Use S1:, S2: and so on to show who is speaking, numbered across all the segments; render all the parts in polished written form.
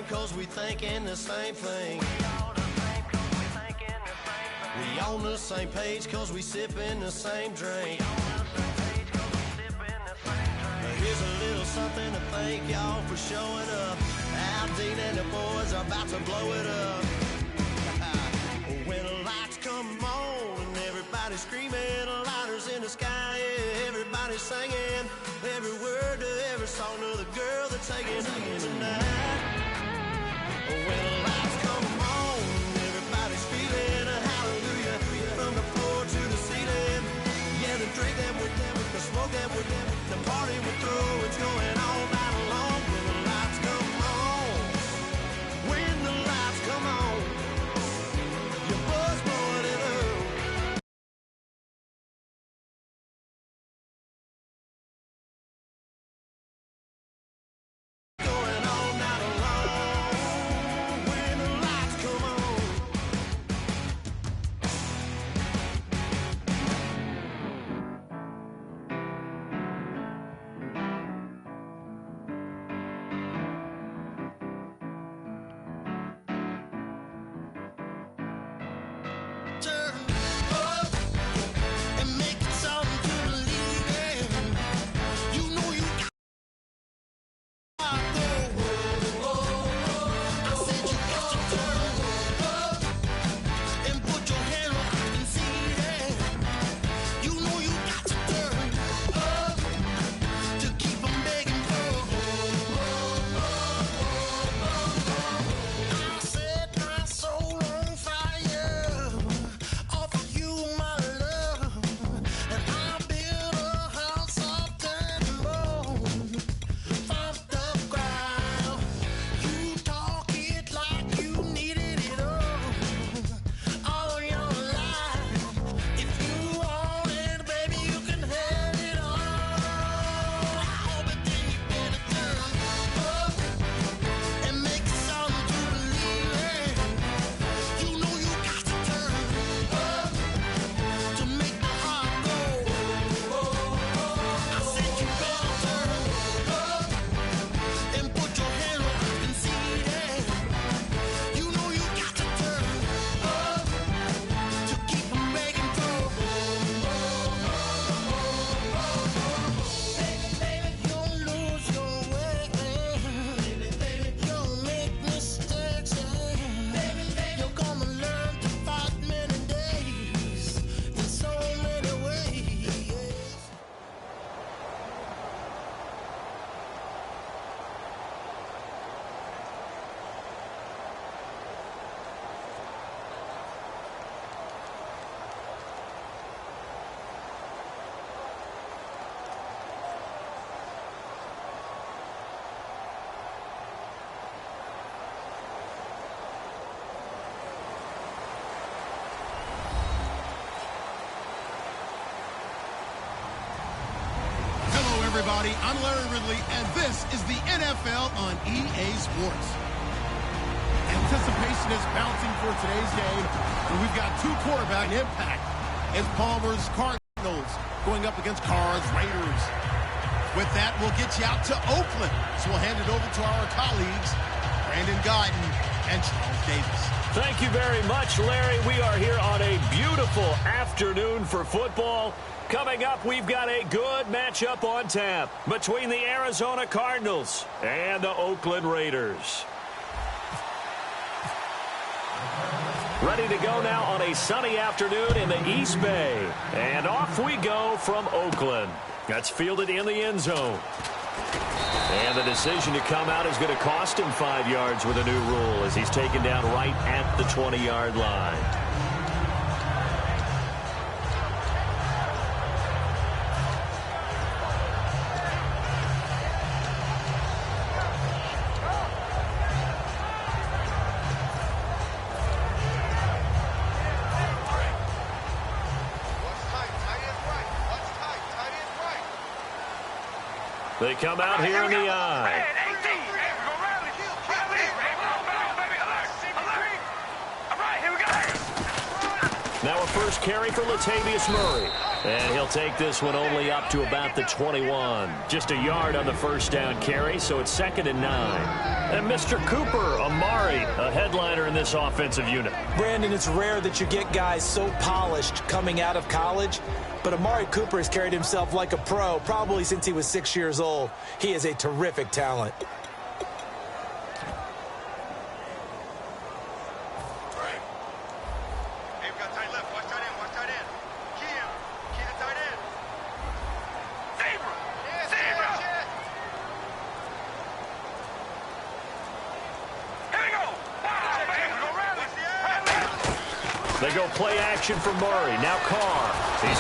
S1: cause we thinking the same thing. We on the same page cause we sipping the same drink. Here's a little something to thank y'all for showing up. Al Dean and the boys are about to blow it up. When the lights come on and everybody's screaming, lighters in the sky, yeah, everybody's singing every word to every song of the girl they're taking tonight. When the lights come on, everybody's feeling a hallelujah from the floor to the ceiling. Yeah, the drink that we're them, the smoke that we're them, the party we're through, it's going all night long. When the lights come on, when the lights come on, your buzz blowing it up. Going all night long, when the lights come on. Turn up and make it something to believe in. You know you got to go. I said you got to turn up and put your hand where I can see it. You know you got to turn up to keep from begging for. I set my soul on fire off of you, my love, and I built a house of diamond from the ground. You talk it like you needed it all your life. If you want it, baby, you can have it all. But then you better turn up and make it something to believe in. You know you got to turn up to make the heart go. I said you better turn up and put your hand where I can see it. You know you got to turn up to keep from begging for. Baby, you'll lose your way. You'll make mistakes. You're gonna learn to fight many days in so many ways.
S2: Hello, everybody. I'm Larry Ridley, and this is the NFL on EA Sports. Anticipation is mounting for today's game, and we've got two quarterback impact. It's Palmer's Cardinals going up against Carr's Raiders. With that, we'll get you out to Oakland. So we'll hand it over to our colleagues, Brandon Guyton and Charles Davis.
S3: Thank you very much, Larry. We are here on a beautiful afternoon for football. Coming up, we've got a good matchup on tap between the Arizona Cardinals and the Oakland Raiders. Ready to go now on a sunny afternoon in the East Bay. And off we go from Oakland. That's fielded in the end zone. And the decision to come out is going to cost him 5 yards with a new rule as he's taken down right at the 20-yard line. They come out here in the eye. Now a first carry for Latavius Murray. And he'll take this one only up to about the 21. Just a yard on the first down carry, so it's 2nd and 9. And Mr. Cooper, Amari, a headliner in this offensive unit.
S4: Brandon, it's rare that you get guys so polished coming out of college, but Amari Cooper has carried himself like a pro probably since he was 6 years old. He is a terrific talent.
S3: They go play action for Murray. Now Carr. He's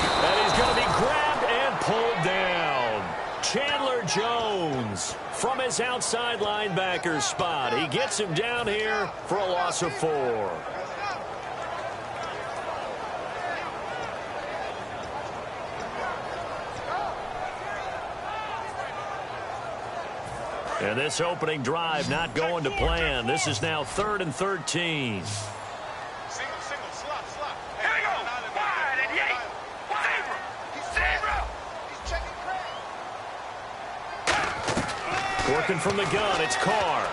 S3: going to be grabbed and pulled down. Chandler Jones from his outside linebacker spot. He gets him down here for a loss of 4. And this opening drive not going to plan. This is now 3rd and 13. Working from the gun, it's Carr.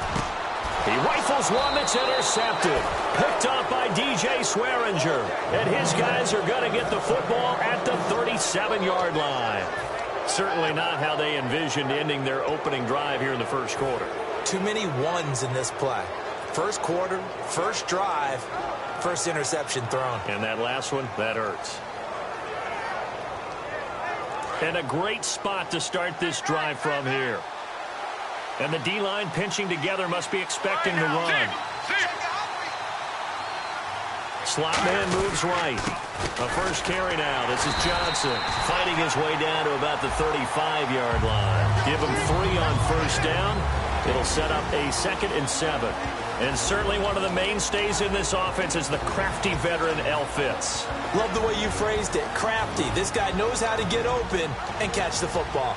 S3: He rifles one that's intercepted. Picked up by DJ Swearinger. And his guys are going to get the football at the 37-yard line. Certainly not how they envisioned ending their opening drive here in the first quarter.
S4: Too many ones in this play. First quarter, first drive, first interception thrown.
S3: And that last one, that hurts. And a great spot to start this drive from here. And the D-line pinching together must be expecting the run. Slot man moves right. A first carry now. This is Johnson fighting his way down to about the 35-yard line. Give him 3 on first down. It'll set up a 2nd and 7. And certainly one of the mainstays in this offense is the crafty veteran L. Fitz.
S4: Love the way you phrased it. Crafty. This guy knows how to get open and catch the football.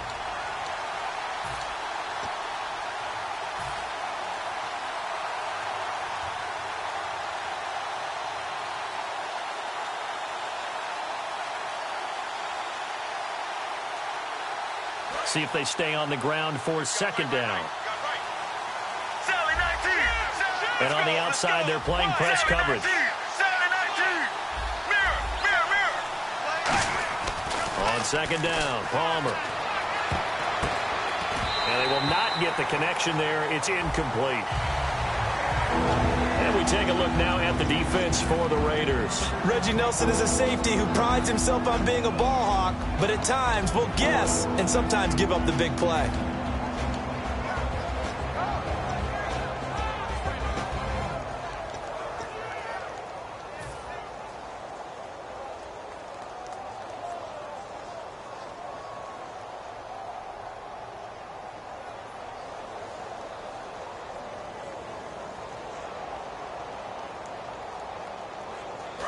S3: See if they stay on the ground for 2nd down. And on the outside, they're playing press coverage. On 2nd down, Palmer. And they will not get the connection there. It's incomplete. And we take a look now at the defense for the Raiders.
S4: Reggie Nelson is a safety who prides himself on being a ball hawk, but at times will guess and sometimes give up the big play.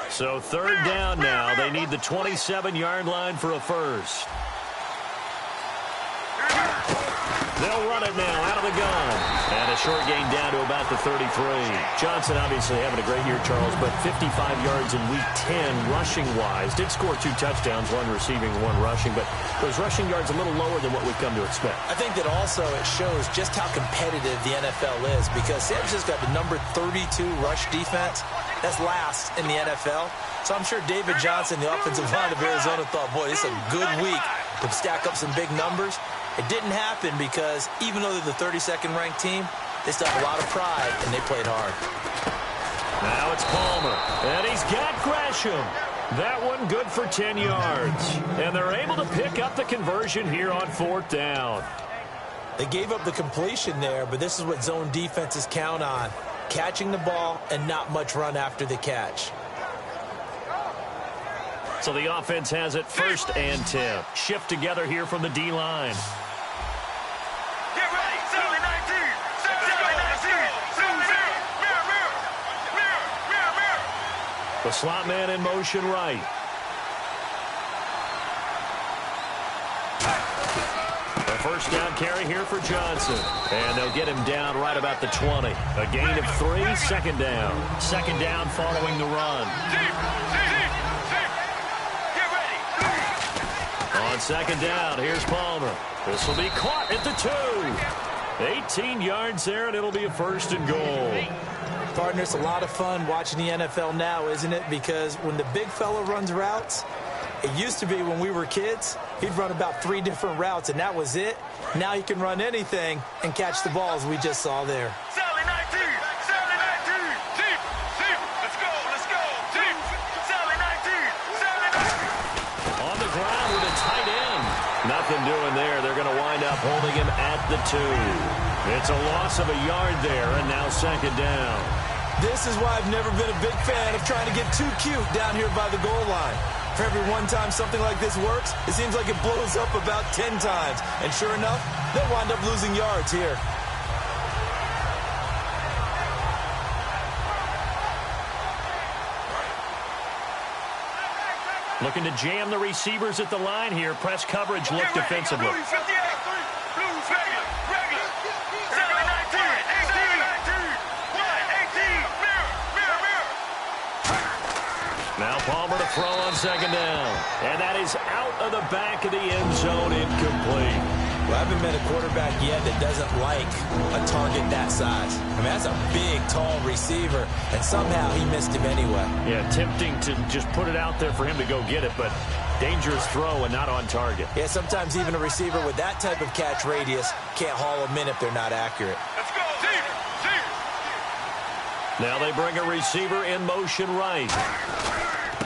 S3: So 3rd down now. They need the 27-yard line for a first. They'll run it now out of the gun. And a short gain down to about the 33. Johnson obviously having a great year, Charles, but 55 yards in Week 10 rushing-wise. Did score 2 touchdowns, 1 receiving, 1 rushing, but those rushing yards a little lower than what we've come to expect.
S4: I think that also it shows just how competitive the NFL is because San Francisco's got the number 32 rush defense. That's last in the NFL. So I'm sure David Johnson, the offensive line of Arizona, thought, boy, this is a good week to stack up some big numbers. It didn't happen because even though they're the 32nd ranked team, they still have a lot of pride, and they played hard.
S3: Now it's Palmer, and he's got Gresham. That one good for 10 yards. And they're able to pick up the conversion here on 4th down.
S4: They gave up the completion there, but this is what zone defenses count on. Catching the ball and not much run after the catch.
S3: So the offense has it 1st and 10. Shift together here from the D-line.
S5: Get ready, 7-19.
S3: The slot man in motion right. First down carry here for Johnson. And they'll get him down right about the 20. A gain of 3, 2nd down. 2nd down following the run. On second down, here's Palmer. This will be caught at the 2. 18 yards there, and it'll be a first and goal.
S4: Partner, it's a lot of fun watching the NFL now, isn't it? Because when the big fella runs routes, it used to be when we were kids, he'd run about 3 different routes, and that was it. Now he can run anything and catch the balls we just saw there.
S5: Sally 19! Sally 19! Deep! Deep! Let's go! Let's go! Deep! Sally 19! Sally 19!
S3: On the ground with a tight end. Nothing doing there. They're going to wind up holding him at the 2. It's a loss of a yard there, and now second down.
S4: This is why I've never been a big fan of trying to get too cute down here by the goal line. For every one time something like this works, it seems like it blows up about 10 times. And sure enough, they'll wind up losing yards here.
S3: Looking to jam the receivers at the line here. Press coverage, look defensively.
S5: Blues 58! Blues regular! Regular! Sally 19! Sally 19! 1, 18! Mirror! Mirror! Mirror!
S3: Now Palmer to throw on second down. And that is out of the back of the end zone, incomplete.
S4: Well, I haven't met a quarterback yet that doesn't like a target that size. I mean, that's a big, tall receiver, and somehow he missed him anyway.
S3: Yeah, tempting to just put it out there for him to go get it, but dangerous throw and not on target.
S4: Yeah, sometimes even a receiver with that type of catch radius can't haul them in if they're not accurate.
S5: Let's go! Deep! Deep!
S3: Now they bring a receiver in motion right.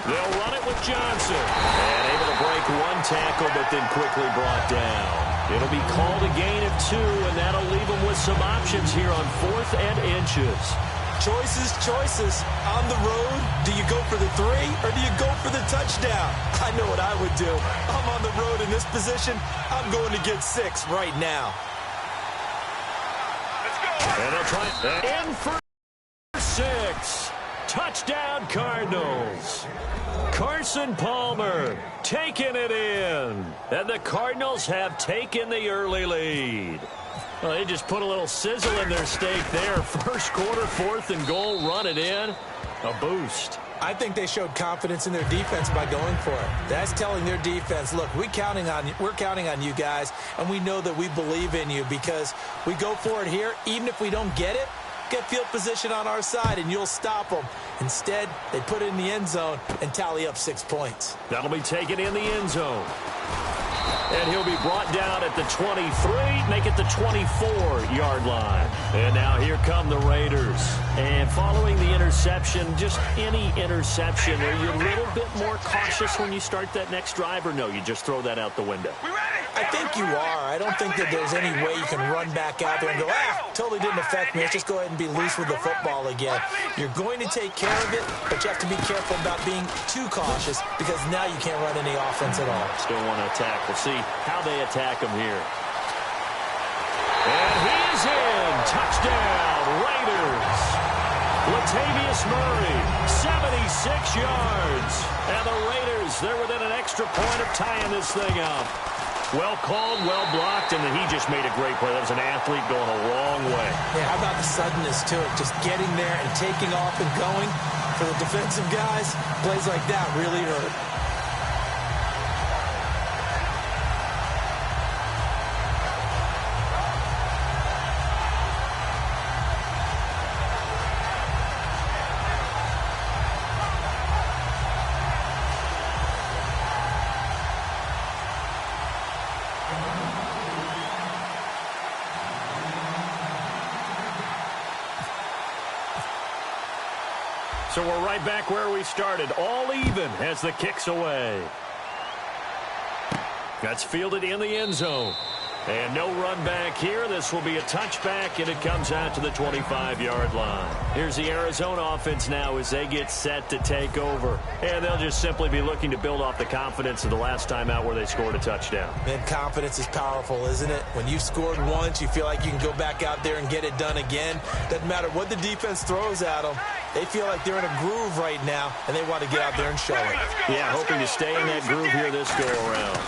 S3: They'll run it with Johnson. And able to break one tackle, but then quickly brought down. It'll be called a gain of 2, and that'll leave them with some options here on 4th and inches.
S4: Choices, choices. On the road, do you go for the 3 or do you go for the touchdown? I know what I would do. I'm on the road in this position. I'm going to get 6 right now.
S5: Let's go!
S3: And they'll try it. In for 6. Touchdown, Cardinals. Carson Palmer taking it in. And the Cardinals have taken the early lead. Well, they just put a little sizzle in their steak there. First quarter, 4th and goal, run it in. A boost.
S4: I think they showed confidence in their defense by going for it. That's telling their defense, look, we're counting on you guys, and we know that we believe in you because we go for it here. Even if we don't get it, get field position on our side, and you'll stop them. Instead, they put it in the end zone and tally up 6 points.
S3: That'll be taken in the end zone. And he'll be brought down at the 23, make it the 24-yard line. And now here come the Raiders. And following the interception, just any interception, are you a little bit more cautious when you start that next drive, or no, you just throw that out the window?
S5: We ready?
S4: I think you are. I don't think that there's any way you can run back out there and go, totally didn't affect me. Let's just go ahead and be loose with the football again. You're going to take care of it, but you have to be careful about being too cautious because now you can't run any offense at all.
S3: Still want to attack. We'll see how they attack him here. And he is in. Touchdown, Raiders. Latavius Murray, 76 yards. And the Raiders, they're within an extra point of tying this thing up. Well called, well blocked, and he just made a great play. That was an athlete going a long way.
S4: Yeah, how about the suddenness to it? Just getting there and taking off and going. For the defensive guys, plays like that really hurt.
S3: So we're right back where we started, all even as the kick's away. That's fielded in the end zone. And no run back here. This will be a touchback, and it comes out to the 25-yard line. Here's the Arizona offense now as they get set to take over. And they'll just simply be looking to build off the confidence of the last time out where they scored a touchdown.
S4: Man, confidence is powerful, isn't it? When you've scored once, you feel like you can go back out there and get it done again. Doesn't matter what the defense throws at them. They feel like they're in a groove right now, and they want to get out there and show it.
S3: Yeah, hoping to stay in that groove here this go-around.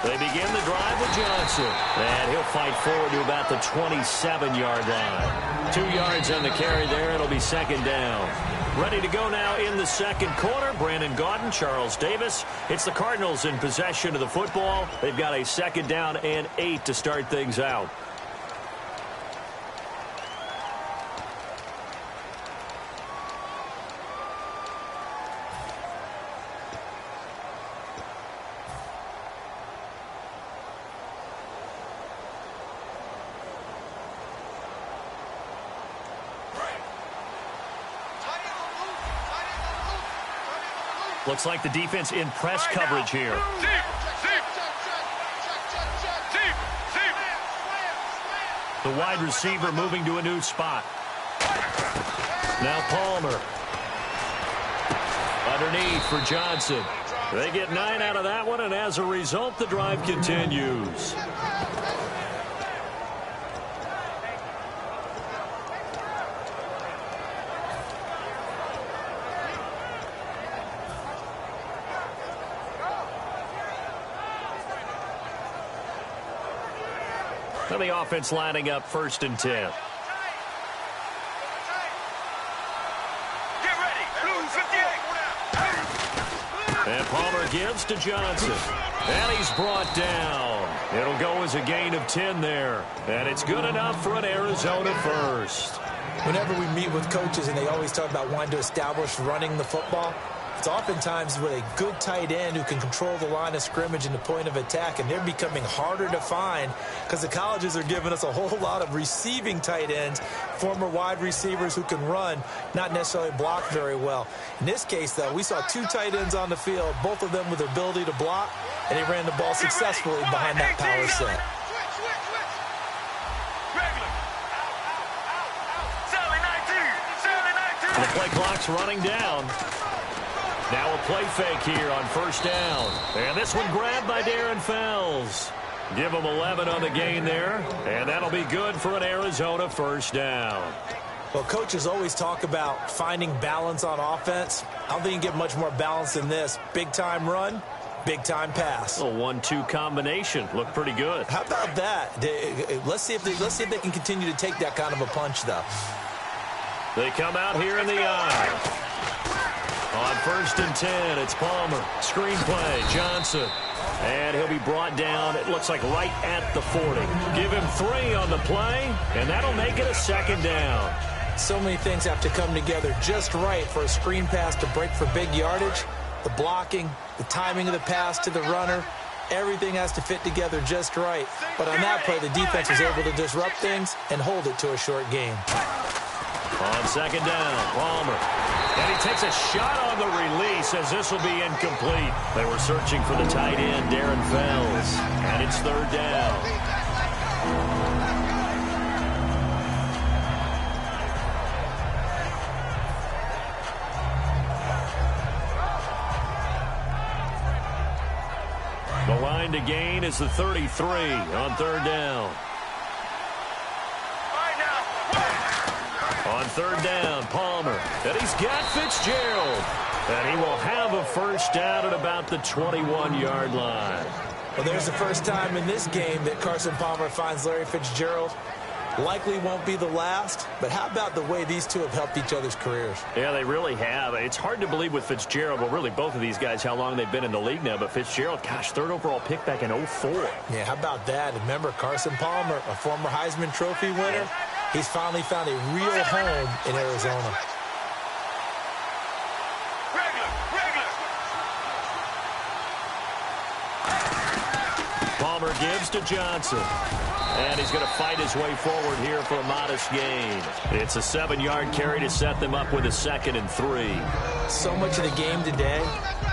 S3: They begin the drive with Johnson. And he'll fight forward to about the 27-yard line. 2 yards on the carry there. It'll be second down. Ready to go now in the second quarter. Brandon Gaudin, Charles Davis. It's the Cardinals in possession of the football. They've got a 2nd down and 8 to start things out. Looks like the defense in press coverage here. The wide receiver moving to a new spot. Now Palmer. Underneath for Johnson. They get 9 out of that one, and as a result, the drive continues. And the offense lining up 1st and 10.
S5: Get ready. Blue 58.
S3: And Palmer gives to Johnson. And he's brought down. It'll go as a gain of 10 there. And it's good enough for an Arizona first.
S4: Whenever we meet with coaches and they always talk about wanting to establish running the football, it's oftentimes with a good tight end who can control the line of scrimmage and the point of attack, and they're becoming harder to find because the colleges are giving us a whole lot of receiving tight ends, former wide receivers who can run, not necessarily block very well. In this case, though, we saw 2 tight ends on the field, both of them with the ability to block, and they ran the ball successfully behind that power set.
S3: The play clock's running down. Now a play fake here on 1st down. And this one grabbed by Darren Fells. Give him 11 on the gain there. And that'll be good for an Arizona 1st down.
S4: Well, coaches always talk about finding balance on offense. I don't think you can get much more balance than this. Big-time run, big-time pass.
S3: A 1-2 combination. Looked pretty good.
S4: How about that? Let's see if they can continue to take that kind of a punch, though.
S3: They come out here in the eye. On 1st and 10, it's Palmer. Screen play, Johnson. And he'll be brought down, it looks like right at the 40. Give him 3 on the play, and that'll make it a 2nd down.
S4: So many things have to come together just right for a screen pass to break for big yardage. The blocking, the timing of the pass to the runner, everything has to fit together just right. But on that play, the defense was able to disrupt things and hold it to a short game.
S3: On 2nd down, Palmer. And he takes a shot on the release as this will be incomplete. They were searching for the tight end, Darren Fells. And it's 3rd down. The line to gain is the 33 on 3rd down. On 3rd down, Palmer. And he's got Fitzgerald. And he will have a 1st down at about the 21-yard line.
S4: Well, there's the first time in this game that Carson Palmer finds Larry Fitzgerald. Likely won't be the last, but how about the way these two have helped each other's careers?
S3: Yeah, they really have. It's hard to believe with Fitzgerald, well, really both of these guys, how long they've been in the league now. But Fitzgerald, gosh, 3rd overall pick back in 04.
S4: Yeah, how about that? And remember, Carson Palmer, a former Heisman Trophy winner. He's finally found a real home in Arizona.
S3: Palmer gives to Johnson. And he's going to fight his way forward here for a modest gain. It's a 7-yard carry to set them up with a 2nd and 3.
S4: So much of the game today,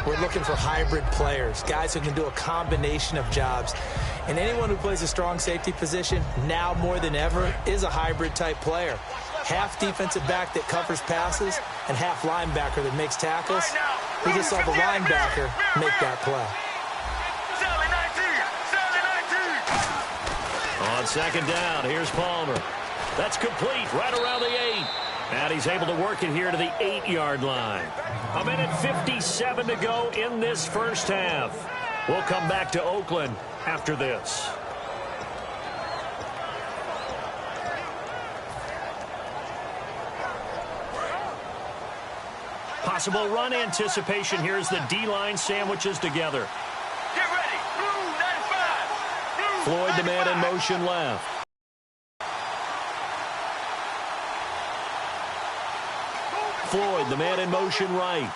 S4: we're looking for hybrid players, guys who can do a combination of jobs. And anyone who plays a strong safety position, now more than ever, is a hybrid-type player. Half defensive back that covers passes and half linebacker that makes tackles. We just saw the linebacker make that play.
S3: On 2nd down, here's Palmer. That's complete right around the 8. And he's able to work it here to the 8-yard line. 1:57 to go in this first half. We'll come back to Oakland after this. Possible run anticipation here as the D-line sandwiches together.
S5: Get ready. Blue 95. Blue
S3: Floyd, the man in
S5: 95.
S3: motion left. Floyd, the man in motion right.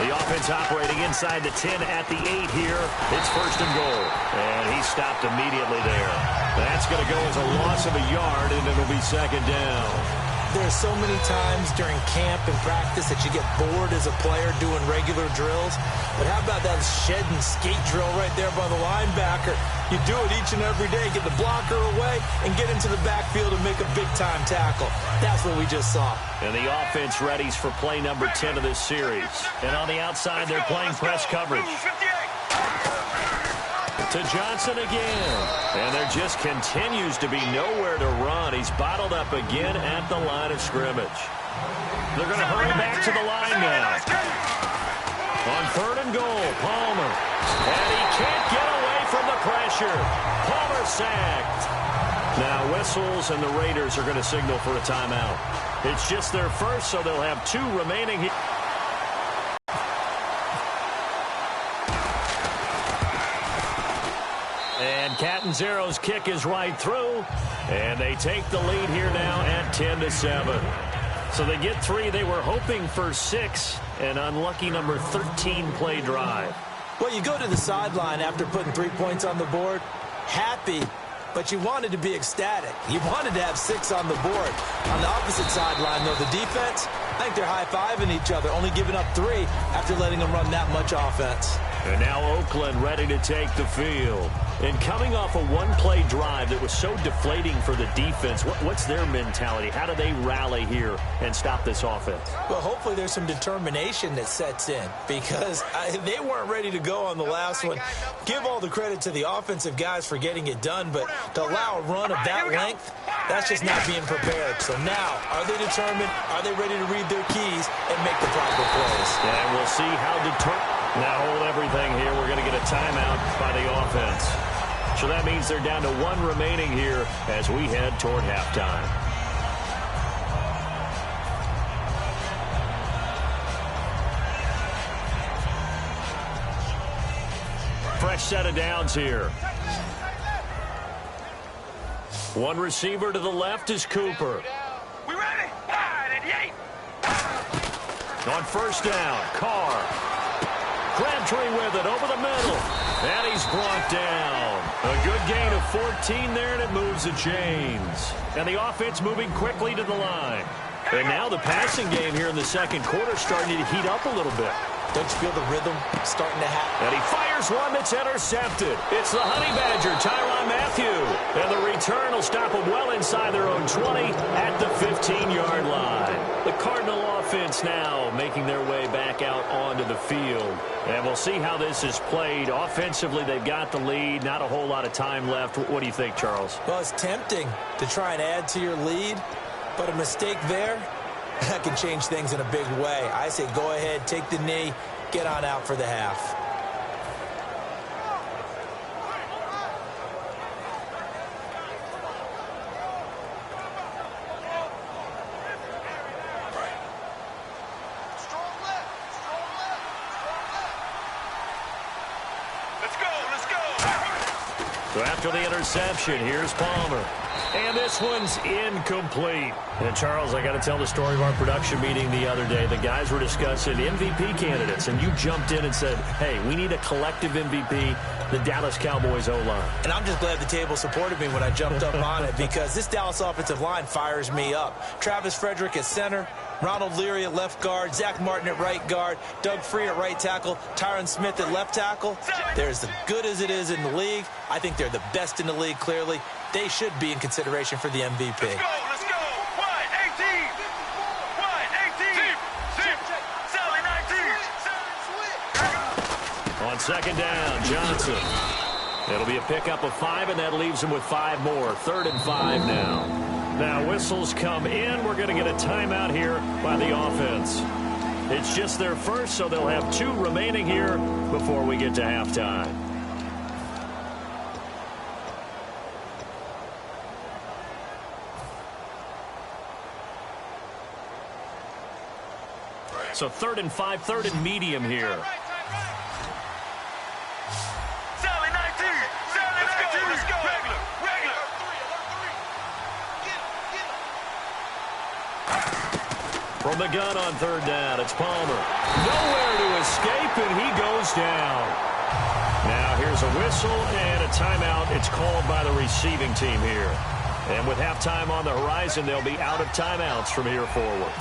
S3: The offense operating inside the 10 at the 8 here. It's first and goal. And he stopped immediately there. That's going to go as a loss of a yard, and it'll be second down.
S4: There's so many times during camp and practice that you get bored as a player doing regular drills. But how about that shed and skate drill right there by the linebacker? You do it each and every day, get the blocker away, and get into the backfield and make a big-time tackle. That's what we just saw.
S3: And the offense readies for play number 10 of this series. And on the outside, they're playing press coverage. To Johnson again. And there just continues to be nowhere to run. He's bottled up again at the line of scrimmage. They're going to hurry back to the line now. On third and goal, Palmer. And he can't get away from the pressure. Palmer sacked. Now whistles, and the Raiders are going to signal for a timeout. It's just their first, so they'll have 2 remaining here. And Catanzaro's kick is right through. And they take the lead here now at 10-7. So they get 3. They were hoping for 6. An unlucky number 13 play drive.
S4: Well, you go to the sideline after putting 3 points on the board, happy, but you wanted to be ecstatic. You wanted to have 6 on the board. On the opposite sideline, though, the defense, I think they're high-fiving each other, only giving up 3 after letting them run that much offense.
S3: And now Oakland ready to take the field. And coming off a one-play drive that was so deflating for the defense, what's their mentality? How do they rally here and stop this offense?
S4: Well, hopefully there's some determination that sets in because they weren't ready to go on the last one. Give all the credit to the offensive guys for getting it done, but to allow a run of that length, that's just not being prepared. So now, are they determined? Are they ready to read their keys and make the proper plays?
S3: And we'll see how determined. Now hold everything here. We're going to get a timeout by the offense. So that means they're down to 1 remaining here as we head toward halftime. Fresh set of downs here. One receiver to the left is Cooper.
S5: We ready? 88.
S3: On first down, Carr. Crabtree with it over the middle. And he's brought down. A good gain of 14 there, and it moves the chains. And the offense moving quickly to the line. And now the passing game here in the second quarter starting to heat up a little bit.
S4: Don't you feel the rhythm starting to happen?
S3: And he fires one that's intercepted. It's the Honey Badger, Tyrann Mathieu. And the return will stop them well inside their own 20 at the 15-yard line. The Cardinal offense now making their way back out onto the field. And we'll see how this is played. Offensively, they've got the lead. Not a whole lot of time left. What do you think, Charles?
S4: Well, it's tempting to try and add to your lead, but a mistake there, that can change things in a big way. I say go ahead, take the knee, get on out for the half.
S3: So after the interception, here's Palmer. And this one's incomplete. And, Charles, I got to tell the story of our production meeting the other day. The guys were discussing MVP candidates, and you jumped in and said, hey, we need a collective MVP, the Dallas Cowboys O-line.
S4: And I'm just glad the table supported me when I jumped up on it because this Dallas offensive line fires me up. Travis Frederick at center, Ronald Leary at left guard, Zach Martin at right guard, Doug Free at right tackle, Tyron Smith at left tackle. They're as good as it is in the league. I think they're the best in the league, clearly. They should be in consideration for the MVP.
S5: Let's go, let's go. 1-18. 1-18. Sally 19.
S3: On second down, Johnson. It'll be a pickup of 5, and that leaves him with 5 more. 3rd and 5 now. Now whistles come in. We're going to get a timeout here by the offense. It's just their first, so they'll have 2 remaining here before we get to halftime. So 3rd and 5, 3rd and medium here.
S5: Sally 19. Sally 19. Let's go. Regular.
S3: From the gun on 3rd down, it's Palmer. Nowhere to escape, and he goes down. Now here's a whistle and a timeout. It's called by the receiving team here. And with halftime on the horizon, they'll be out of timeouts from here forward.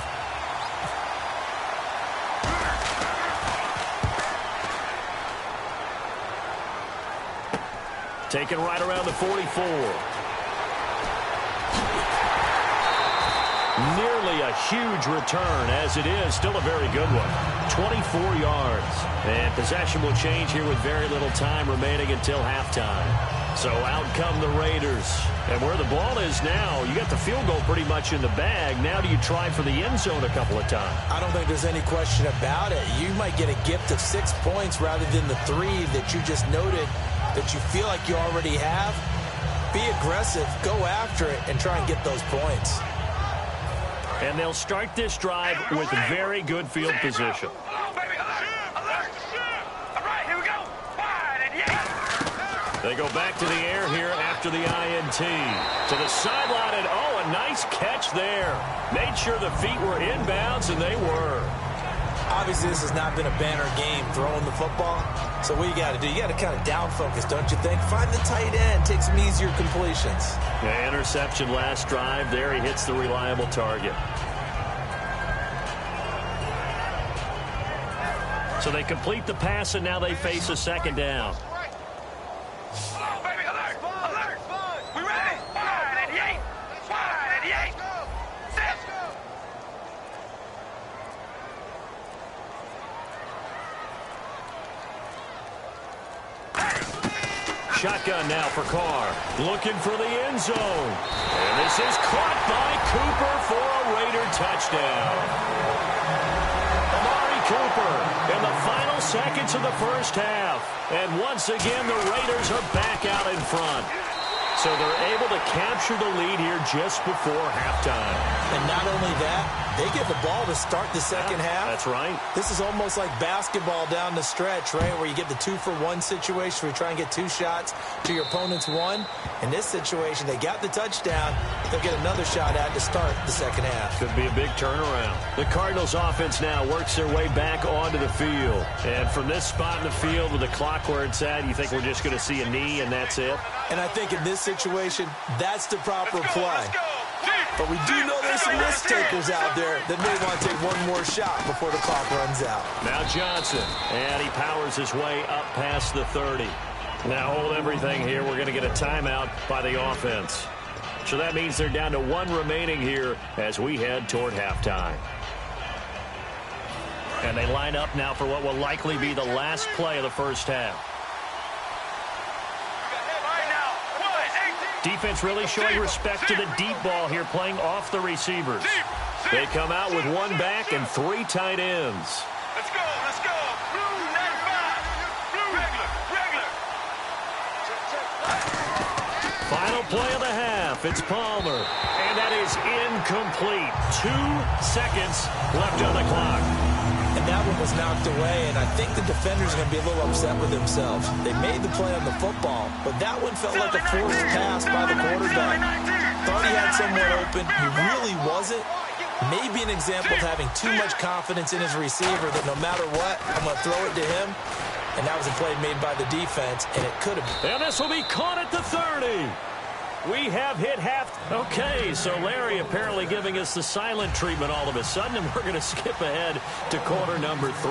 S3: Taken right around the 44. Nearly a huge return, as it is still a very good one. 24 yards. And possession will change here with very little time remaining until halftime. So out come the Raiders. And where the ball is now, you got the field goal pretty much in the bag. Now do you try for the end zone a couple of times?
S4: I don't think there's any question about it. You might get a gift of 6 points rather than the 3 that you just noted that you feel like you already have. Be aggressive, go after it, and try and get those points.
S3: And they'll start this drive with very good field position. They go back to the air here after the INT. To the sideline, and oh, a nice catch there. Made sure the feet were inbounds, and they were.
S4: Obviously, this has not been a banner game throwing the football. So what you got to do, you got to kind of down focus, don't you think? Find the tight end, take some easier completions.
S3: Yeah, interception last drive. There he hits the reliable target. So they complete the pass, and now they face a 2nd down. Shotgun now for Carr. Looking for the end zone. And this is caught by Cooper for a Raider touchdown. Amari Cooper in the final seconds of the first half. And once again, the Raiders are back out in front. So they're able to capture the lead here just before halftime.
S4: And not only that, they get the ball to start the second half.
S3: That's right.
S4: This is almost like basketball down the stretch, right, where you get the 2-for-1 situation where you try and get 2 shots to your opponent's 1. In this situation, they got the touchdown. They'll get another shot at to start the second half.
S3: Could be a big turnaround. The Cardinals offense now works their way back onto the field. And from this spot in the field with the clock where it's at, you think we're just going to see a knee and that's it?
S4: And I think in this situation, that's the proper play. But we do know there's some risk takers out there that may want to take one more shot before the clock runs out.
S3: Now Johnson, and he powers his way up past the 30. Now hold everything here. We're going to get a timeout by the offense. So that means they're down to 1 remaining here as we head toward halftime. And they line up now for what will likely be the last play of the first half. Defense really showing respect to the deep ball here, playing off the receivers. They come out with 1 back and 3 tight ends.
S5: Let's go, let's go. Blue 95. Blue regular.
S3: Final play of the half. It's Palmer. And that is incomplete. 2 seconds left on the clock.
S4: And that one was knocked away, and I think the defenders are going to be a little upset with themselves. They made the play on the football, but that one felt like a forced pass by the quarterback. Thought he had someone open. He really wasn't. Maybe an example of having too much confidence in his receiver that no matter what, I'm going to throw it to him. And that was a play made by the defense, and it could have been.
S3: And this will be caught at the 30. We have hit half. Okay, so Larry apparently giving us the silent treatment all of a sudden, and we're going to skip ahead to quarter number 3.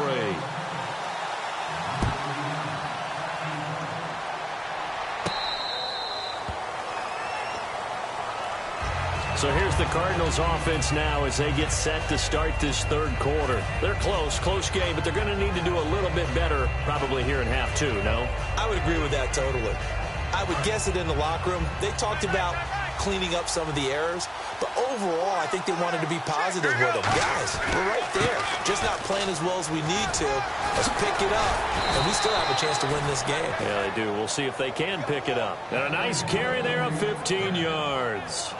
S3: So here's the Cardinals offense now as they get set to start this 3rd quarter. They're close game, but they're going to need to do a little bit better probably here in half 2, no?
S4: I would agree with that totally. I would guess it in the locker room. They talked about cleaning up some of the errors, but overall, I think they wanted to be positive with them. Guys, we're right there. Just not playing as well as we need to. Let's pick it up, and we still have a chance to win this game.
S3: Yeah, they do. We'll see if they can pick it up. And a nice carry there of 15 yards.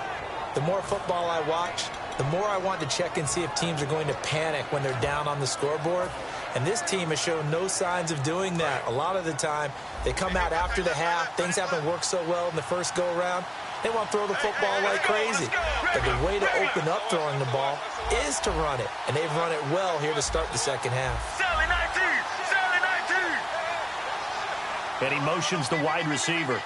S4: The more football I watch, the more I want to check and see if teams are going to panic when they're down on the scoreboard. And this team has shown no signs of doing that. A lot of the time, they come out after the half. Things haven't worked so well in the first go-around. They want to throw the football like crazy. But the way to open up throwing the ball is to run it. And they've run it well here to start the second half.
S3: And he motions the wide receiver.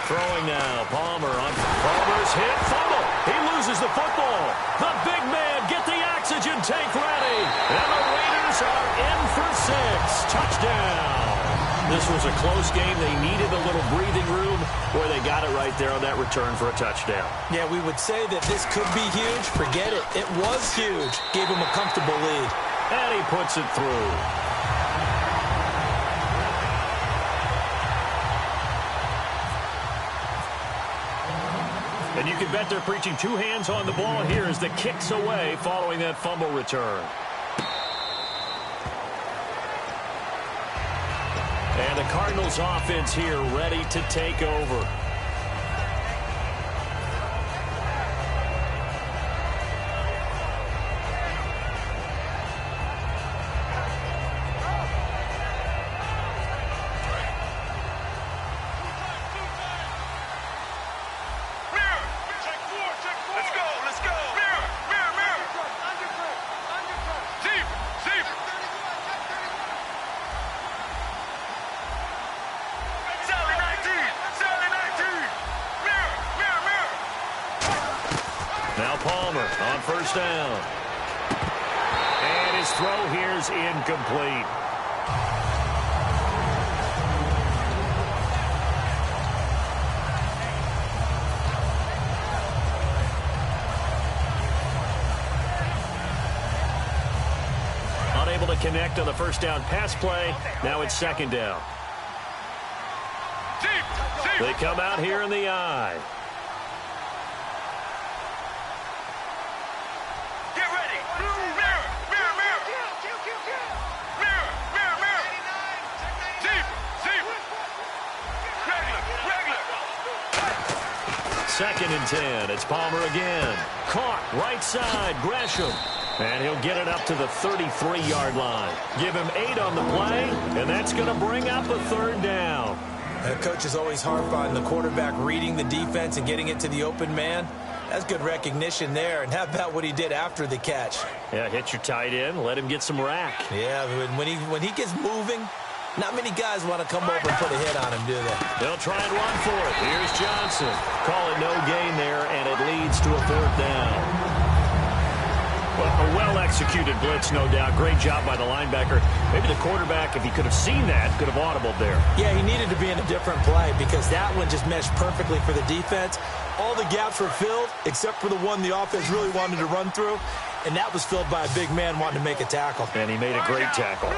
S3: Throwing now, Palmer's hit, fumble. He loses the football. The big man, get the oxygen tank ready. And the Raiders are in for 6. Touchdown. This was a close game. They needed a little breathing room. Boy, they got it right there on that return for a touchdown.
S4: Yeah, we would say that this could be huge. Forget it. It was huge. Gave him a comfortable lead.
S3: And he puts it through. And you can bet they're preaching 2 hands on the ball here as the kick's away following that fumble return. And the Cardinals offense here ready to take over. Now Palmer on first down. And his throw here's incomplete. Unable to connect on the first down pass play. Now it's second down. They come out here in the I. Second and 10. It's Palmer again. Caught right side. Gresham. And he'll get it up to the 33-yard line. Give him 8 on the play, and that's going to bring up a third down.
S4: The coach is always harp on the quarterback reading the defense and getting it to the open man. That's good recognition there. And how about what he did after the catch?
S3: Yeah, hit your tight end. Let him get some rack.
S4: Yeah, when he gets moving, not many guys want to come over and put a hit on him, do they?
S3: They'll try and run for it. Here's Johnson. Call it no gain there, and it leads to a fourth down. Well, a well-executed blitz, no doubt. Great job by the linebacker. Maybe the quarterback, if he could have seen that, could have audibled there.
S4: Yeah, he needed to be in a different play because that one just meshed perfectly for the defense. All the gaps were filled except for the one the offense really wanted to run through, and that was filled by a big man wanting to make a tackle.
S3: And he made a great tackle.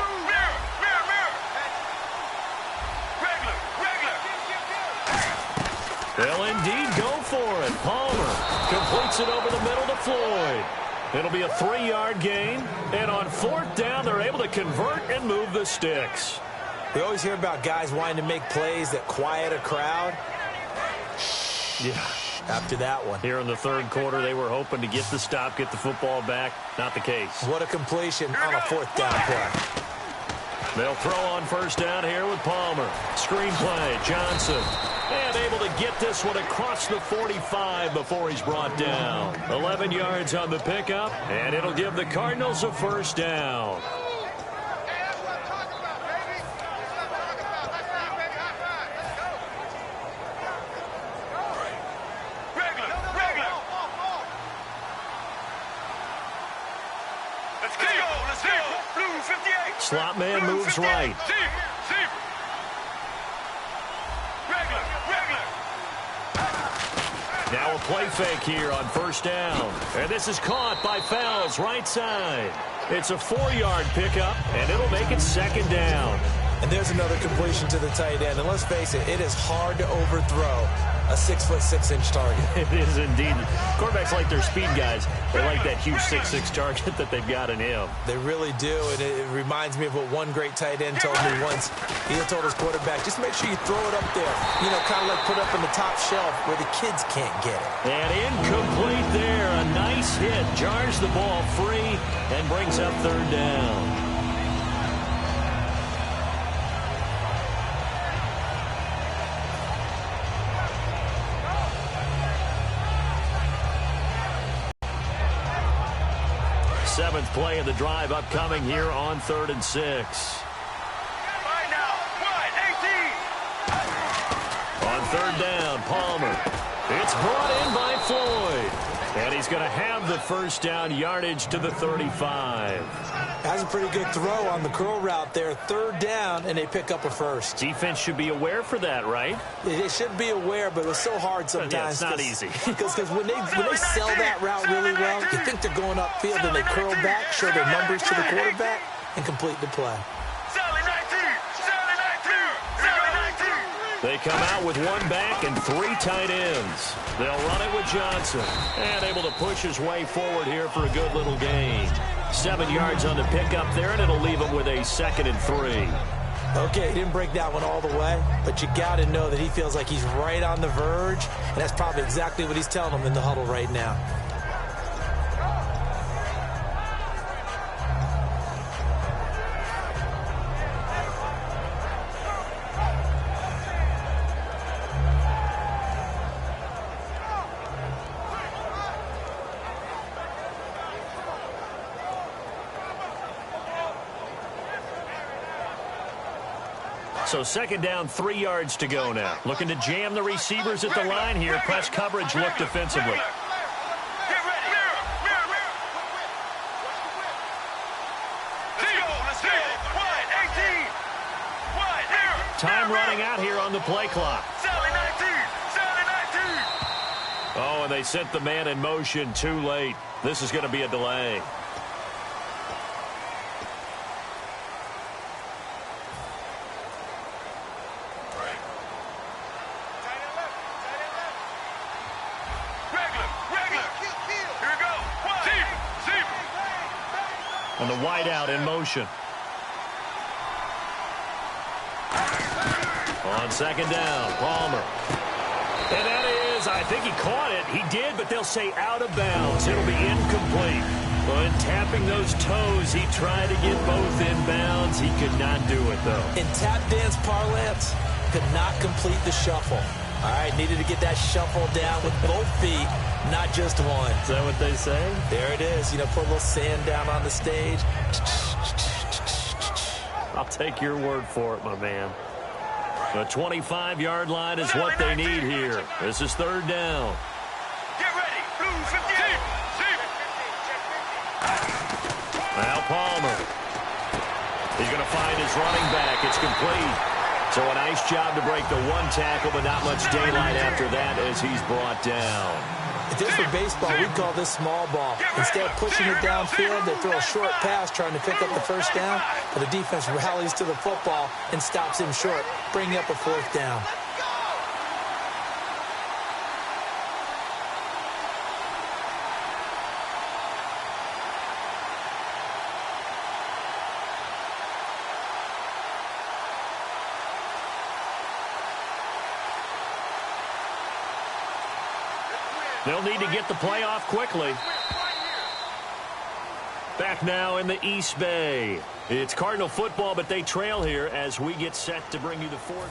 S3: They'll indeed go for it. Palmer completes it over the middle to Floyd. It'll be a 3-yard gain, and on fourth down, they're able to convert and move the sticks.
S4: We always hear about guys wanting to make plays that quiet a crowd.
S3: Yeah.
S4: After that one.
S3: Here in the third quarter, they were hoping to get the stop, get the football back. Not the case.
S4: What a completion on a fourth down play.
S3: They'll throw on first down here with Palmer. Screen play, Johnson. And able to get this one across the 45 before he's brought down. 11 yards on the pickup, and it'll give the Cardinals a first down.
S5: Let's go. Blue 58.
S3: Slot man moves right. Now a play fake here on first down. And this is caught by Fells, right side. It's a 4-yard pickup, and it'll make it second down.
S4: And there's another completion to the tight end. And let's face it, it is hard to overthrow a 6'6" target.
S3: It is indeed. Quarterbacks like their speed guys. They like that huge 6'6" target that they've got in him.
S4: They really do, and it reminds me of what one great tight end told me once. He told his quarterback, just make sure you throw it up there, kind of like put up in the top shelf where the kids can't get it.
S3: And incomplete there. A nice hit. Jars the ball free and brings up third down. Seventh play of the drive upcoming here on 3rd and 6.
S5: Right now, 1-18.
S3: On 3rd down, Palmer. It's brought in by Floyd. And he's going to have the first down, yardage to the 35.
S4: That's a pretty good throw on the curl route there. 3rd down, and they pick up a first.
S3: Defense should be aware for that, right?
S4: They should be aware, but it's so hard sometimes.
S3: Yeah, it's not easy.
S4: Because when they sell that route really well, you think they're going upfield, and they curl back, show their numbers to the quarterback, and complete the play.
S3: They come out with one back and 3 tight ends. They'll run it with Johnson. And able to push his way forward here for a good little gain. 7 yards on the pickup there, and it'll leave him with a 2nd and 3.
S4: Okay, he didn't break that one all the way, but you got to know that he feels like he's right on the verge, and that's probably exactly what he's telling them in the huddle right now.
S3: So 2nd down, 3 yards to go now. Looking to jam the receivers at the line here. Press coverage look defensively. Time running out here on the play clock. Oh, and they sent the man in motion too late. This is going to be a delay. And the wideout in motion. On 2nd down, Palmer. And that is, I think he caught it. He did, but they'll say out of bounds. It'll be incomplete. But tapping those toes, he tried to get both in bounds. He could not do it, though.
S4: In tap dance parlance, could not complete the shuffle. All right, needed to get that shuffle down with both feet, not just one.
S3: Is that what they say?
S4: There it is. Put a little sand down on the stage.
S3: I'll take your word for it, my man. The 25-yard line is what they need here. This is 3rd down.
S5: Get ready. Blue 58.
S3: Now Palmer. He's going to find his running back. It's complete. So a nice job to break the one tackle, but not much daylight after that as he's brought down.
S4: If this were baseball, we'd call this small ball. Instead of pushing it downfield, they throw a short pass trying to pick up the first down, but the defense rallies to the football and stops him short, bringing up a 4th down.
S3: They'll need to get the play off quickly. Back now in the East Bay. It's Cardinal football, but they trail here as we get set to bring you the 4th.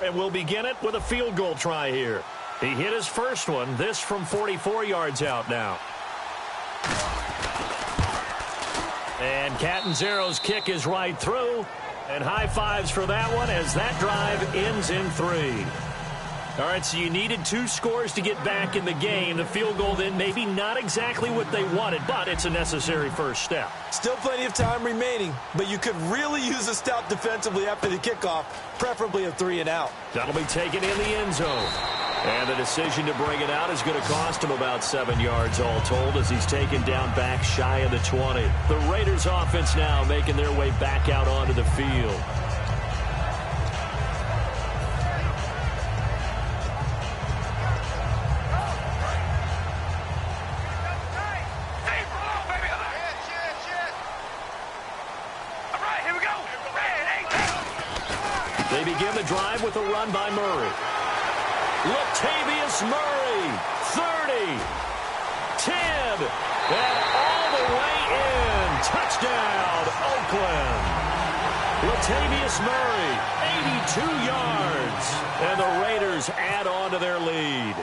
S3: And we'll begin it with a field goal try here. He hit his first one. This from 44 yards out now. And Catanzaro's kick is right through. And high fives for that one as that drive ends in 3. All right, so you needed 2 scores to get back in the game. The field goal then maybe not exactly what they wanted, but it's a necessary first step.
S4: Still plenty of time remaining, but you could really use a stop defensively after the kickoff, preferably a 3-and-out.
S3: That'll be taken in the end zone. And the decision to bring it out is going to cost him about 7 yards all told as he's taken down back shy of the 20. The Raiders offense now making their way back out onto the field. They begin the drive with a run by Murray. Latavius Murray, 30, 10, and all the way in. Touchdown, Oakland. Latavius Murray, 82 yards, and the Raiders add on to their lead.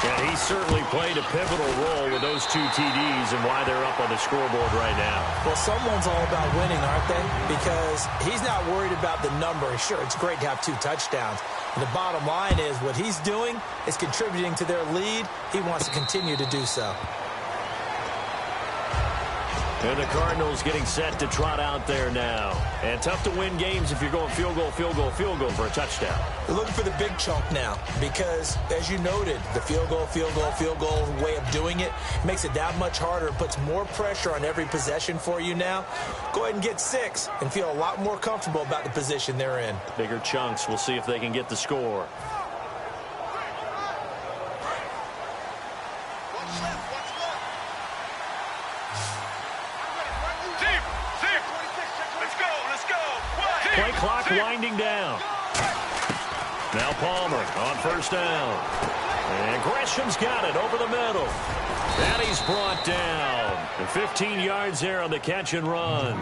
S3: And he certainly played a pivotal role with those 2 TDs and why they're up on the scoreboard right now.
S4: Well, someone's all about winning, aren't they? Because he's not worried about the number. Sure, it's great to have 2 touchdowns. And the bottom line is what he's doing is contributing to their lead. He wants to continue to do so.
S3: And the Cardinals getting set to trot out there now. And tough to win games if you're going field goal, field goal, field goal for a touchdown.
S4: They're looking for the big chunk now because, as you noted, the field goal, field goal, field goal way of doing it makes it that much harder and puts more pressure on every possession for you now. Go ahead and get 6 and feel a lot more comfortable about the position they're in.
S3: Bigger chunks. We'll see if they can get the score. Play clock winding down. Now Palmer on first down. And Gresham's got it over the middle. And he's brought down. And 15 yards there on the catch and run.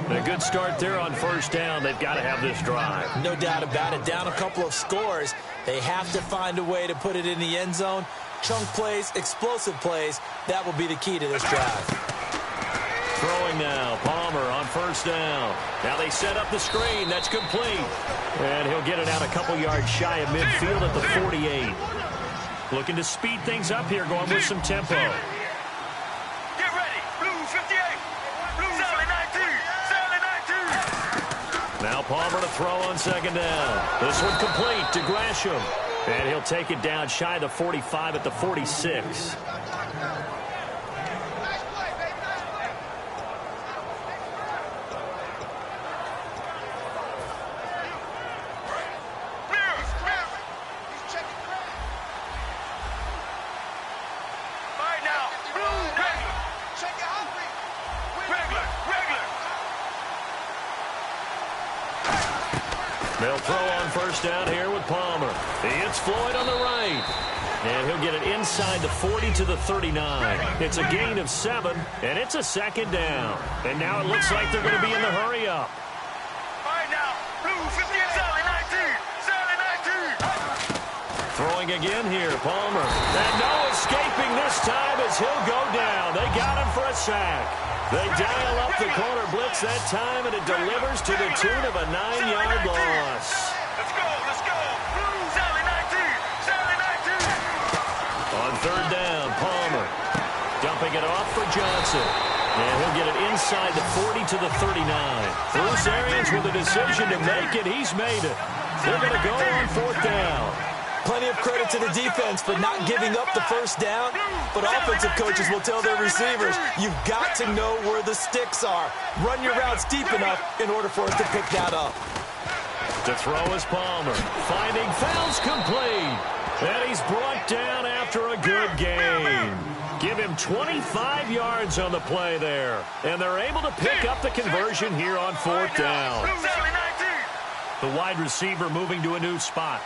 S3: And a good start there on first down. They've got to have this drive.
S4: No doubt about it. Down a couple of scores. They have to find a way to put it in the end zone. Chunk plays, explosive plays. That will be the key to this drive.
S3: Throwing now. Palmer on first down. Now they set up the screen. That's complete. And he'll get it out a couple yards shy of midfield at the 48. Looking to speed things up here, going with some tempo.
S5: Get ready. Blue 58. Blue 19.
S3: Now Palmer to throw on second down. This one complete to Gresham. And he'll take it down shy of the 45 at the 46. They'll throw on first down here with Palmer. It's Floyd on the right. And he'll get it inside the 40 to the 39. It's a gain of 7, and it's a second down. And now it looks like they're going to be in the hurry up.
S5: All right now, Blue 50, Sally 19.
S3: Throwing again here, Palmer. And no escaping this time as he'll go down. They got him for a sack. They dial up the corner blitz that time, and it delivers to the tune of a 9-yard loss.
S5: Let's go. Blue, Sally 19, Sally 19.
S3: On third down, Palmer dumping it off for Johnson. And he'll get it inside the 40 to the 39. Bruce Arians with a decision to make it. He's made it. They're going to go on fourth down.
S4: Plenty of credit to the defense for not giving up the first down, but offensive coaches will tell their receivers, you've got to know where the sticks are. Run your routes deep enough in order for us to pick that up.
S3: To throw is Palmer. Finding fouls complete. And he's brought down after a good game. Give him 25 yards on the play there. And they're able to pick up the conversion here on fourth down. The wide receiver moving to a new spot.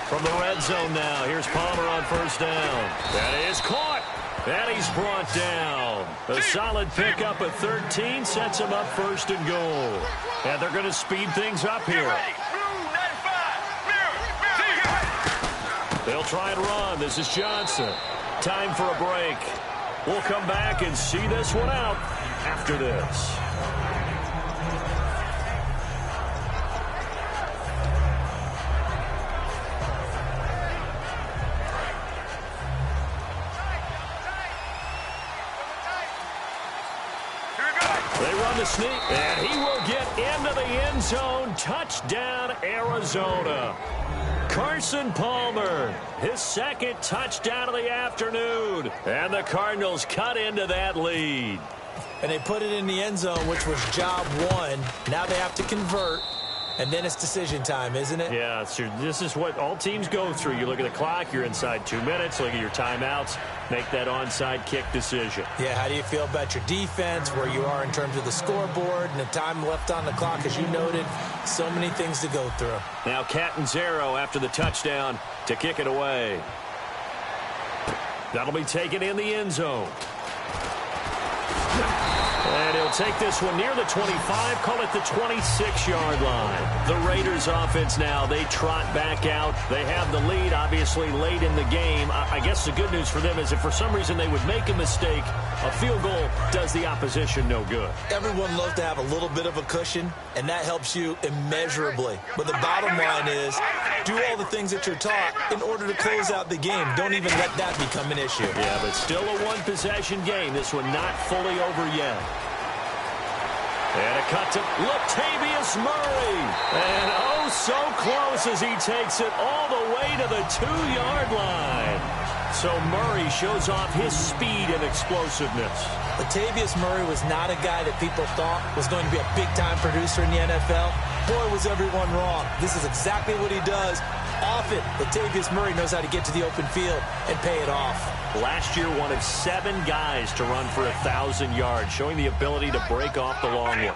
S3: From the red zone now, here's Palmer on first down. That is caught. And he's brought down. A solid pickup at 13 sets him up first and goal. And they're going to speed things up here. They'll try and run. This is Johnson. Time for a break. We'll come back and see this one out after this. They run the sneak, and he will get into the end zone. Touchdown, Arizona. Carson Palmer, his second touchdown of the afternoon. And the Cardinals cut into that lead.
S4: And they put it in the end zone, which was job one. Now they have to convert. And then it's decision time, isn't it?
S3: Yeah, this is what all teams go through. You look at the clock, you're inside 2 minutes, look at your timeouts, make that onside kick decision.
S4: Yeah, how do you feel about your defense, where you are in terms of the scoreboard and the time left on the clock? As you noted, so many things to go through.
S3: Now Catanzaro after the touchdown to kick it away. That'll be taken in the end zone. And he'll take this one near the 25, call it the 26-yard line. The Raiders offense now, they trot back out. They have the lead, obviously, late in the game. I guess the good news for them is if for some reason they would make a mistake, a field goal does the opposition no good.
S4: Everyone loves to have a little bit of a cushion, and that helps you immeasurably. But the bottom line is, do all the things that you're taught in order to close out the game. Don't even let that become an issue.
S3: Yeah, but still a one-possession game. This one not fully over yet. And a cut to Latavius Murray. And oh, so close as he takes it all the way to the 2-yard line. So Murray shows off his speed and explosiveness.
S4: Latavius Murray was not a guy that people thought was going to be a big-time producer in the NFL. Boy, was everyone wrong. This is exactly what he does. Often, Latavius Murray knows how to get to the open field and pay it off.
S3: Last year, one of 7 guys to run for 1,000 yards, showing the ability to break off the long one.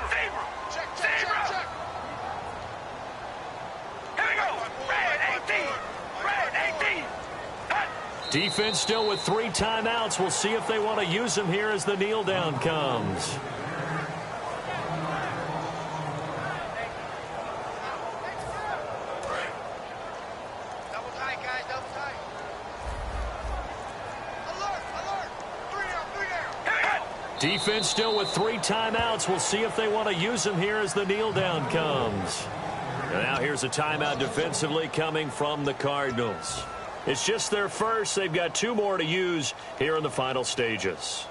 S3: Defense still with 3 timeouts. We'll see if they want to use them here as the kneel down comes. Defense still with 3 timeouts. We'll see if they want to use them here as the kneel down comes. And now here's a timeout defensively coming from the Cardinals. It's just their first. They've got 2 more to use here in the final stages.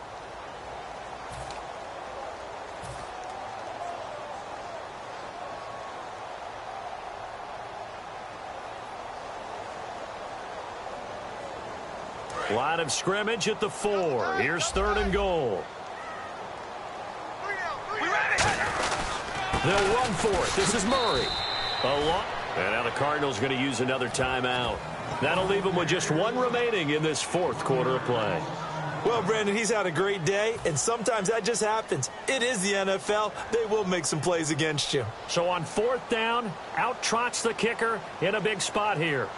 S3: Line of scrimmage at the 4. Here's 3rd and goal. They'll run for it. This is Murray. And now the Cardinals going to use another timeout. That'll leave them with just 1 remaining in this 4th quarter of play.
S4: Well, Brandon, he's had a great day, and sometimes that just happens. It is the NFL. They will make some plays against you.
S3: So on 4th down, out trots the kicker in a big spot here.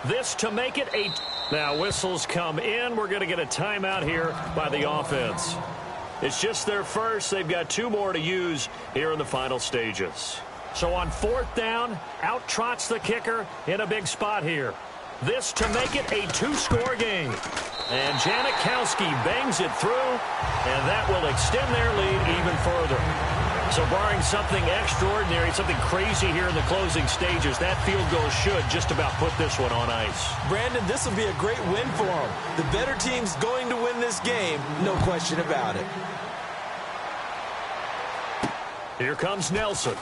S3: This to make it 8. Now whistles come in. We're going to get a timeout here by the offense. It's just their first. They've got 2 more to use here in the final stages. So on 4th down, out trots the kicker in a big spot here. This to make it a 2-score game. And Janikowski bangs it through, and that will extend their lead even further. So barring something extraordinary, something crazy here in the closing stages, that field goal should just about put this one on ice.
S4: Brandon, this will be a great win for them. The better team's going to win this game, no question about it.
S3: Here comes Nelson.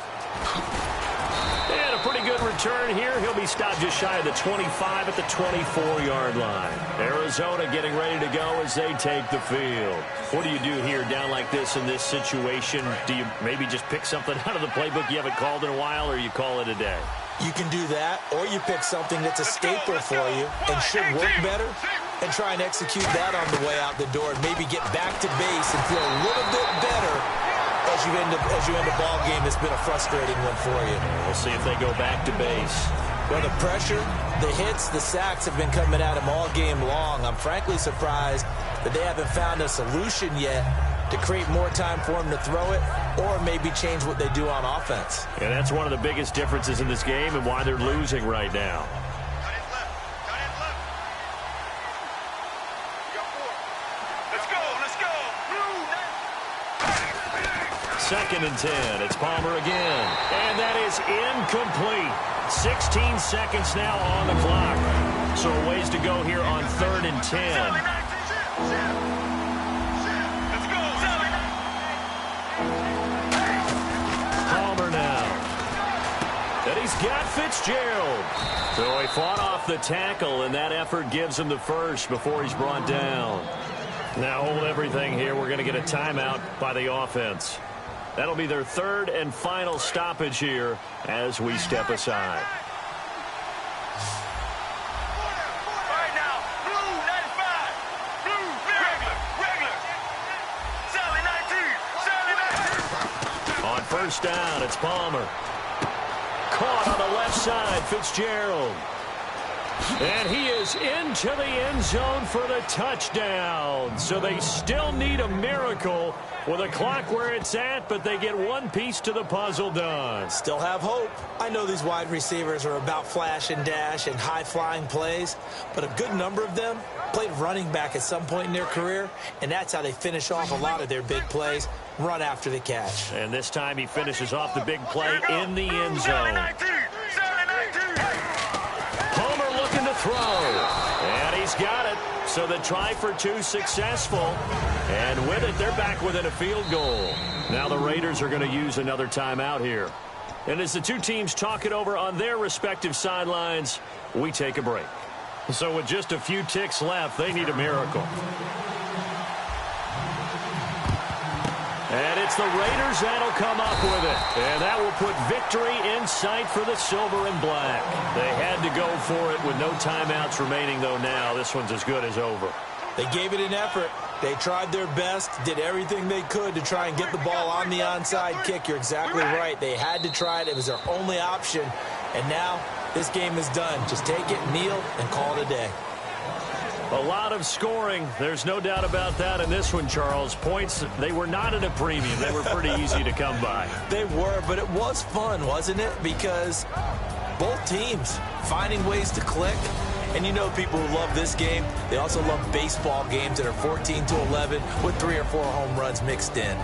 S3: And a pretty good return here. He'll be stopped just shy of the 25 at the 24-yard line. Arizona getting ready to go as they take the field. What do you do here down like this in this situation? Do you maybe just pick something out of the playbook you haven't called in a while, or you call it a day?
S4: You can do that, or you pick something that's a staple for you and should work better and try and execute that on the way out the door and maybe get back to base and feel a little bit better as you end a ball game that's been a frustrating one for you.
S3: We'll see if they go back to base.
S4: Well, the pressure, the hits, the sacks have been coming at them all game long. I'm frankly surprised that they haven't found a solution yet to create more time for them to throw it or maybe change what they do on offense.
S3: And that's one of the biggest differences in this game and why they're losing right now. Second and 10. It's Palmer again. And that is incomplete. 16 seconds now on the clock. So a ways to go here on 3rd and 10. Palmer now. And he's got Fitzgerald. So he fought off the tackle, and that effort gives him the first before he's brought down. Now hold everything here. We're going to get a timeout by the offense. That'll be their third and final stoppage here as we step aside.
S5: Right now, blue 95. Blue, regular. Sally 19.
S3: On first down, it's Palmer. Caught on the left side, Fitzgerald. And he is into the end zone for the touchdown. So they still need a miracle with the clock where it's at, but they get one piece to the puzzle done.
S4: Still have hope. I know these wide receivers are about flash and dash and high-flying plays, but a good number of them played running back at some point in their career, and that's how they finish off a lot of their big plays, run after the catch.
S3: And this time he finishes off the big play in the end zone. Palmer looking to throw, and he's got it. So the try for two successful, and with it, they're back within a field goal. Now the Raiders are going to use another timeout here. And as the two teams talk it over on their respective sidelines, we take a break. So with just a few ticks left, they need a miracle. And it's the Raiders that'll come up with it. And that will put victory in sight for the silver and black. They had to go for it with no timeouts remaining, though now this one's as good as over.
S4: They gave it an effort. They tried their best, did everything they could to try and get the ball on the onside kick. You're exactly right. They had to try it. It was their only option. And now this game is done. Just take it, kneel, and call it a day.
S3: A lot of scoring. There's no doubt about that in this one, Charles. Points, they were not at a premium. They were pretty easy to come by.
S4: They were, but it was fun, wasn't it? Because both teams finding ways to click. And you know people who love this game, they also love baseball games that are 14-11 with 3 or 4 home runs mixed in.